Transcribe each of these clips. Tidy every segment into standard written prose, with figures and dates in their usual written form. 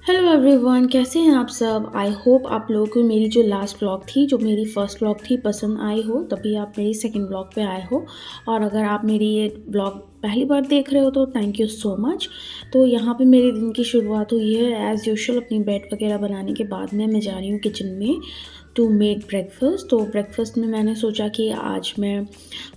Hello everyone, कैसे हैं आप सब। आई होप आप लोगों को मेरी जो लास्ट व्लॉग थी, जो मेरी फर्स्ट व्लॉग थी, पसंद आई हो, तभी आप मेरी सेकंड व्लॉग पे आए हो। और अगर आप मेरी ये व्लॉग पहली बार देख रहे हो तो थैंक यू सो मच। तो यहाँ पे मेरे दिन की शुरुआत हुई है एज़ यूजुअल अपनी बेड वगैरह बनाने के बाद में मैं जा रही हूँ किचन में टू मेक ब्रेकफास्ट। तो ब्रेकफास्ट में मैंने सोचा कि आज मैं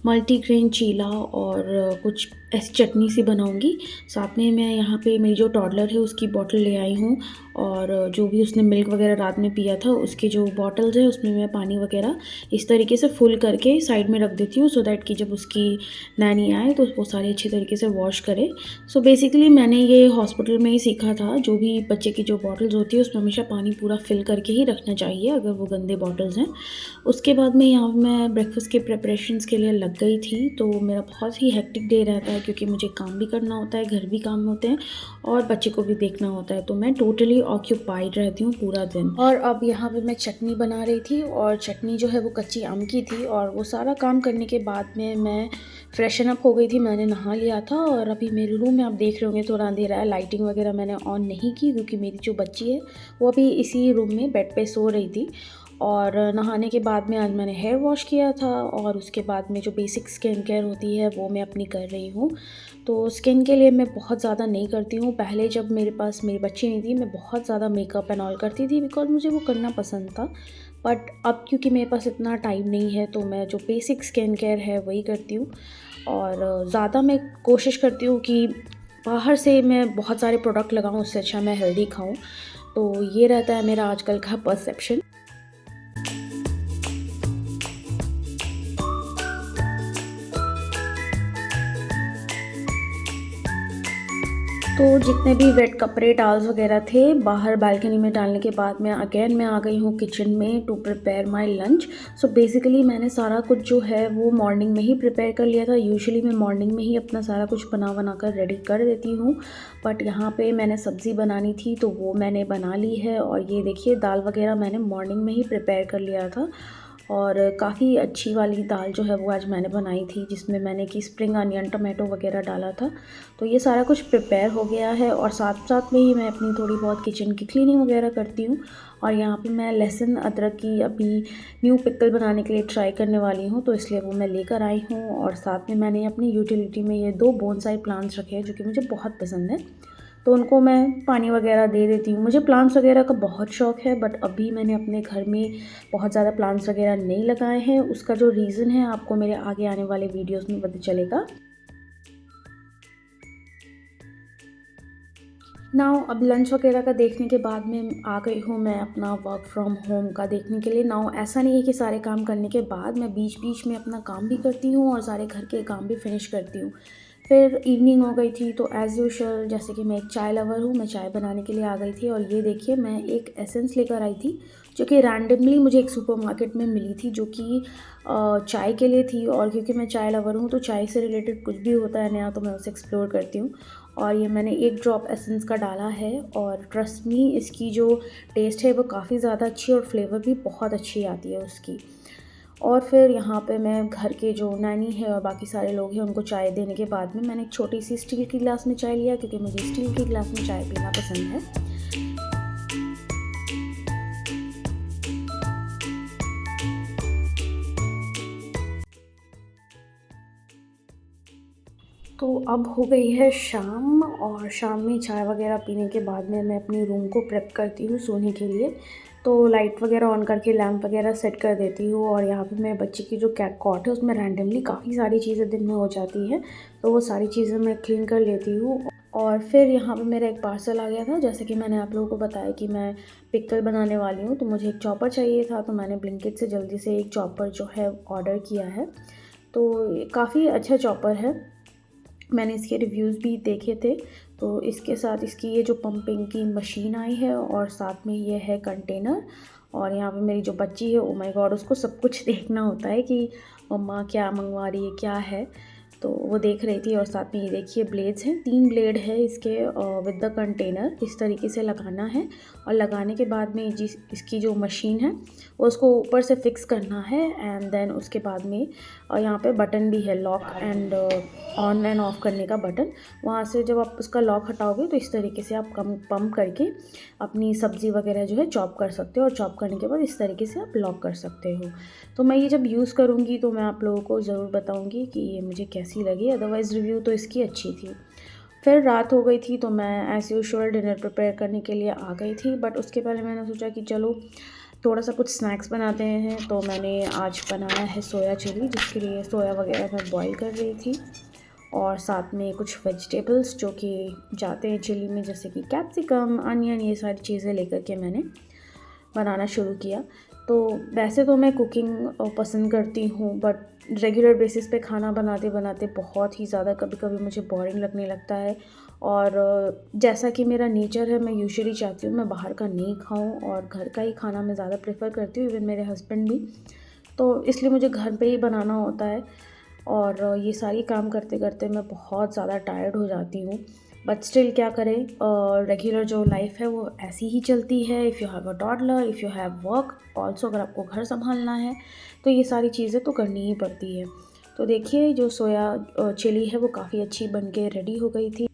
मल्टीग्रेन चीला और कुछ ऐसी चटनी सी बनाऊंगी। साथ में मैं यहाँ पे मेरी जो टॉडलर है उसकी बॉटल ले आई हूँ, और जो भी उसने मिल्क वगैरह रात में पिया था उसके जो बॉटल्स हैं उसमें मैं पानी वगैरह इस तरीके से फुल करके साइड में रख देती हूँ, सो दैट कि जब उसकी नैनी आए तो वो सारी अच्छी तरीके से वॉश करे। सो बेसिकली मैंने ये हॉस्पिटल में ही सीखा था, जो भी बच्चे की जो बॉटल्स होती है उसमें हमेशा पानी पूरा फिल करके ही रखना चाहिए अगर वो गंदे बॉटल्स हैं। उसके बाद में यहाँ मैं ब्रेकफास्ट के प्रिपरेशंस के लिए लग गई थी। तो मेरा बहुत ही हेक्टिक डे रहता है क्योंकि मुझे काम भी करना होता है, घर भी काम होते हैं और बच्चे को भी देखना होता है। तो मैं टोटली ऑक्यूपाइड रहती हूँ पूरा दिन। और अब यहाँ पे मैं चटनी बना रही थी, और चटनी जो है वो कच्ची आम की थी। और वो सारा काम करने के बाद में मैं फ्रेशन अप हो गई थी, मैंने नहा लिया था। और अभी मेरे रूम में आप देख रहे होंगे थोड़ा अंधेरा है, लाइटिंग वगैरह मैंने ऑन नहीं की क्योंकि मेरी जो बच्ची है वो अभी इसी रूम में बेड पे सो रही थी। और नहाने के बाद में आज मैंने हेयर वॉश किया था, और उसके बाद में जो बेसिक स्किन केयर होती है वो मैं अपनी कर रही हूँ। तो स्किन के लिए मैं बहुत ज़्यादा नहीं करती हूँ। पहले जब मेरे पास मेरी बच्ची नहीं थी मैं बहुत ज़्यादा मेकअप एंड ऑल करती थी बिकॉज मुझे वो करना पसंद था। बट अब क्योंकि मेरे पास इतना टाइम नहीं है तो मैं जो बेसिक स्किन केयर है वही करती हूँ। और ज़्यादा मैं कोशिश करती हूँ कि बाहर से मैं बहुत सारे प्रोडक्ट लगाऊँ, उससे अच्छा मैं हेल्दी खाऊँ। तो ये रहता है मेरा आजकल का परसेप्शन। तो जितने भी वेट कपड़े टाल्स वगैरह थे बाहर बालकनी में डालने के बाद मैं अगेन मैं आ गई हूँ किचन में to prepare my lunch. So basically मैंने सारा कुछ जो है वो मॉर्निंग में ही प्रिपेयर कर लिया था। यूजुअली मैं मॉर्निंग में ही अपना सारा कुछ बना कर रेडी कर देती हूँ, बट यहाँ पे मैंने सब्ज़ी बनानी थी तो वो मैंने बना ली है। और ये देखिए दाल वगैरह मैंने मॉर्निंग में ही प्रिपेयर कर लिया था। और काफ़ी अच्छी वाली दाल जो है वो आज मैंने बनाई थी, जिसमें मैंने कि स्प्रिंग अनियन टमाटो वगैरह डाला था। तो ये सारा कुछ प्रिपेयर हो गया है, और साथ साथ में ही मैं अपनी थोड़ी बहुत किचन की क्लीनिंग वगैरह करती हूँ। और यहाँ पे मैं लहसुन अदरक की अभी न्यू पिकल बनाने के लिए ट्राई करने वाली हूँ, तो इसलिए वो मैं लेकर आई हूँ। और साथ में मैंने अपनी यूटिलिटी में ये 2 बोनसाई प्लांट्स रखे हैं जो कि मुझे बहुत पसंद है, तो उनको मैं पानी वगैरह दे देती हूँ। मुझे प्लांट्स वगैरह का बहुत शौक है, बट अभी मैंने अपने घर में बहुत ज़्यादा प्लांट्स वगैरह नहीं लगाए हैं। उसका जो रीज़न है आपको मेरे आगे आने वाले वीडियोस में पता चलेगा। नाउ अब लंच वगैरह का देखने के बाद में आ गई हूँ मैं अपना वर्क फ्रॉम होम का देखने के लिए। नाउ ऐसा नहीं है कि सारे काम करने के बाद मैं बीच बीच में अपना काम भी करती हूँ और सारे घर के काम भी फिनिश करती हूँ। फिर इवनिंग हो गई थी तो एज़ यूजुअल जैसे कि मैं एक चाय लवर हूँ, मैं चाय बनाने के लिए आ गई थी। और ये देखिए मैं एक एसेंस लेकर आई थी जो कि रैंडमली मुझे एक सुपरमार्केट में मिली थी, जो कि चाय के लिए थी। और क्योंकि मैं चाय लवर हूँ तो चाय से रिलेटेड कुछ भी होता है नया तो मैं उसे एक्सप्लोर करती हूँ। और ये मैंने एक ड्रॉप एसेंस का डाला है, और ट्रस्ट मी इसकी जो टेस्ट है वो काफ़ी ज़्यादा अच्छी है और फ्लेवर भी बहुत अच्छी आती है उसकी। और फिर यहाँ पे मैं घर के जो नैनी है और बाकी सारे लोग हैं उनको चाय देने के बाद में मैंने एक छोटी सी स्टील की गिलास में चाय लिया, क्योंकि मुझे स्टील की गिलास में चाय पीना पसंद है। तो अब हो गई है शाम, और शाम में चाय वगैरह पीने के बाद में मैं अपनी रूम को प्रेप करती हूँ सोने के लिए। तो लाइट वगैरह ऑन करके लैंप वगैरह सेट कर देती हूँ। और यहाँ पे मेरे बच्चे की जो कैट कॉट है उसमें रैंडमली काफ़ी सारी चीज़ें दिन में हो जाती हैं, तो वो सारी चीज़ें मैं क्लीन कर लेती हूँ। और फिर यहाँ पे मेरा एक पार्सल आ गया था, जैसे कि मैंने आप लोगों को बताया कि मैं पिकल बनाने वाली हूँ, तो मुझे एक चॉपर चाहिए था। तो मैंने ब्लिंकिट से जल्दी से एक चॉपर जो है ऑर्डर किया है। तो काफ़ी अच्छा चॉपर है, मैंने इसके रिव्यूज़ भी देखे थे। तो इसके साथ इसकी ये जो पंपिंग की मशीन आई है, और साथ में ये है कंटेनर। और यहाँ पे मेरी जो बच्ची है, ओ माय गॉड, उसको सब कुछ देखना होता है कि मम्मा क्या मंगवा रही है क्या है। तो वो देख रही थी। और साथ में ये देखिए ब्लेड्स हैं, 3 ब्लेड है इसके विद द कंटेनर। इस तरीके से लगाना है और लगाने के बाद में इसकी जो मशीन है वो उसको ऊपर से फिक्स करना है। एंड देन उसके बाद में यहाँ पे बटन भी है, lock and on end of करने का बटन। वहाँ से जब आप उसका लॉक हटाओगे तो इस तरीके से आप पंप करके अपनी सब्ज़ी वगैरह जो है चॉप कर सकते हो, और चॉप करने के बाद इस तरीके से आप लॉक कर सकते हो। तो मैं ये जब यूज़ करूँगी तो मैं आप लोगों को ज़रूर बताऊँगी कि ये मुझे कैसी लगी। अदरवाइज़ रिव्यू तो इसकी अच्छी थी। फिर रात हो गई थी तो मैं एज़ यूजुअल डिनर प्रिपेयर करने के लिए आ गई थी। बट उसके पहले मैंने सोचा कि चलो थोड़ा सा कुछ स्नैक्स बनाते हैं। तो मैंने आज बनाया है सोया चिली, जिसके लिए सोया वगैरह मैं बॉईल कर रही थी, और साथ में कुछ वेजिटेबल्स जो कि जाते हैं चिली में, जैसे कि कैप्सिकम, अनियन, ये सारी चीज़ें लेकर के मैंने बनाना शुरू किया। तो वैसे तो मैं कुकिंग पसंद करती हूँ, बट रेगुलर बेसिस पे खाना बनाते बनाते बहुत ही ज़्यादा कभी कभी मुझे बोरिंग लगने लगता है। और जैसा कि मेरा नेचर है, मैं यूजुअली चाहती हूँ मैं बाहर का नहीं खाऊँ और घर का ही खाना मैं ज़्यादा प्रेफर करती हूँ, इवन मेरे हस्बैंड भी। तो इसलिए मुझे घर पे ही बनाना होता है। और ये सारी काम करते करते मैं बहुत ज़्यादा टायर्ड हो जाती हूँ। बट स्टिल क्या करें, रेगुलर जो लाइफ है वो ऐसी ही चलती है। If you have a toddler, if you have work also, अगर आपको घर संभालना है तो ये सारी चीज़ें तो करनी ही पड़ती है। तो देखिए जो सोया चिली है वो काफ़ी अच्छी बन के रेडी हो गई थी।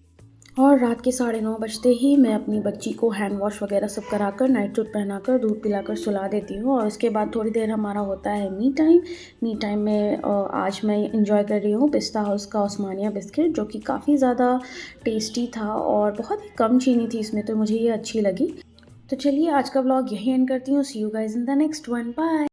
और रात के 9:30 बजते ही मैं अपनी बच्ची को हैंड वॉश वगैरह सब कराकर, नाइट सूट पहनाकर, दूध पिलाकर सुला देती हूँ। और उसके बाद थोड़ी देर हमारा होता है मी टाइम। मी टाइम में आज मैं इंजॉय कर रही हूँ पिस्ता हाउस का ओस्मानिया बिस्किट, जो कि काफ़ी ज़्यादा टेस्टी था और बहुत ही कम चीनी थी इसमें, तो मुझे ये अच्छी लगी। तो चलिए आज का व्लॉग यहीं एंड करती हूँ। See you guys in the next one, bye.